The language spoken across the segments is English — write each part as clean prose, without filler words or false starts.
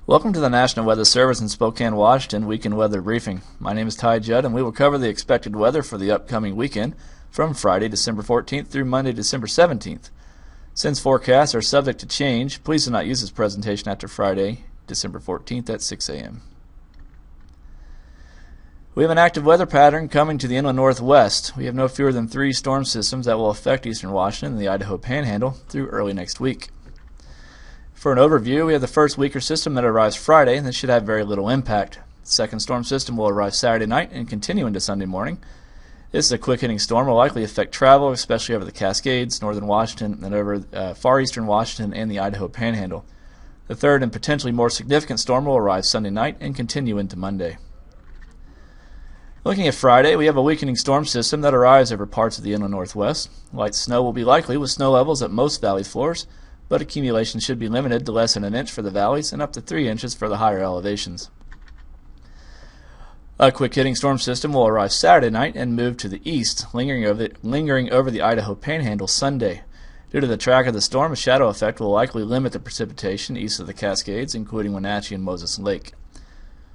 Welcome to the National Weather Service in Spokane, Washington Weekend Weather Briefing. My name is Ty Judd, and we will cover the expected weather for the upcoming weekend from Friday, December 14th through Monday, December 17th. Since forecasts are subject to change, please do not use this presentation after Friday, December 14th at 6 a.m. We have an active weather pattern coming to the inland northwest. We have no fewer than 3 storm systems that will affect eastern Washington and the Idaho Panhandle through early next week. For an overview, we have the first weaker system that arrives Friday, and that should have very little impact. The second storm system will arrive Saturday night and continue into Sunday morning. This is a quick-hitting storm, will likely affect travel, especially over the Cascades, northern Washington, and over far eastern Washington and the Idaho Panhandle. The third and potentially more significant storm will arrive Sunday night and continue into Monday. Looking at Friday, we have a weakening storm system that arrives over parts of the inland northwest. Light snow will be likely with snow levels at most valley floors, but accumulation should be limited to less than an inch for the valleys and up to 3 inches for the higher elevations. A quick-hitting storm system will arrive Saturday night and move to the east, lingering over the Idaho Panhandle Sunday. Due to the track of the storm, a shadow effect will likely limit the precipitation east of the Cascades, including Wenatchee and Moses Lake.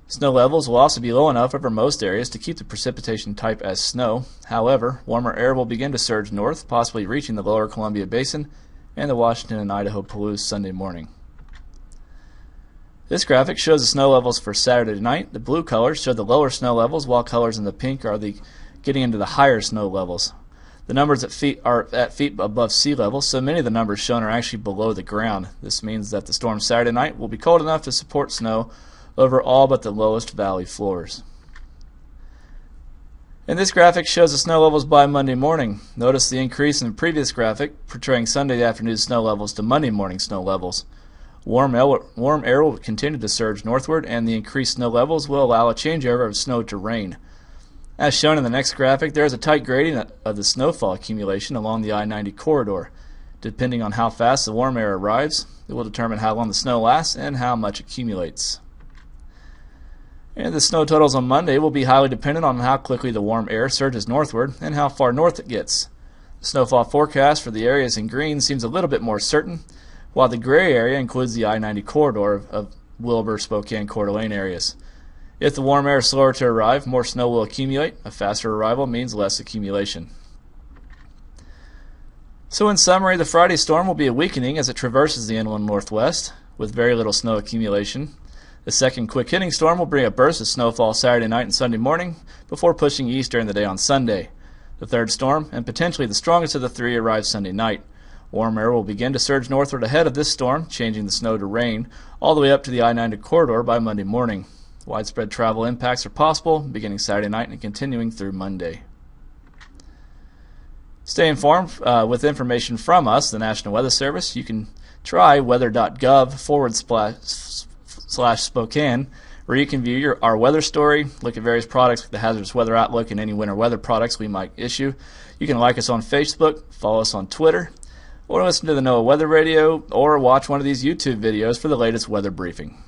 Snow levels will also be low enough over most areas to keep the precipitation type as snow. However, warmer air will begin to surge north, possibly reaching the lower Columbia Basin and the Washington and Idaho Palouse Sunday morning. This graphic shows the snow levels for Saturday night. The blue colors show the lower snow levels, while colors in the pink are getting into the higher snow levels. The numbers are at feet above sea level, so many of the numbers shown are actually below the ground. This means that the storm Saturday night will be cold enough to support snow over all but the lowest valley floors. And this graphic shows the snow levels by Monday morning. Notice the increase in the previous graphic portraying Sunday afternoon snow levels to Monday morning snow levels. Warm air will continue to surge northward, and the increased snow levels will allow a changeover of snow to rain. As shown in the next graphic, there is a tight gradient of the snowfall accumulation along the I-90 corridor. Depending on how fast the warm air arrives, it will determine how long the snow lasts and how much accumulates. And the snow totals on Monday will be highly dependent on how quickly the warm air surges northward and how far north it gets. The snowfall forecast for the areas in green seems a little bit more certain, while the gray area includes the I-90 corridor of Wilbur, Spokane, Coeur d'Alene areas. If the warm air is slower to arrive, more snow will accumulate. A faster arrival means less accumulation. So in summary, the Friday storm will be a weakening as it traverses the inland northwest with very little snow accumulation. The second quick-hitting storm will bring a burst of snowfall Saturday night and Sunday morning before pushing east during the day on Sunday. The third storm, and potentially the strongest of the 3, arrives Sunday night. Warm air will begin to surge northward ahead of this storm, changing the snow to rain, all the way up to the I-90 corridor by Monday morning. Widespread travel impacts are possible, beginning Saturday night and continuing through Monday. Stay informed with information from us, the National Weather Service. You can try weather.gov/Spokane, where you can view our weather story, look at various products like the Hazardous Weather Outlook and any winter weather products we might issue. You can like us on Facebook, follow us on Twitter, or listen to the NOAA Weather Radio, or watch one of these YouTube videos for the latest weather briefing.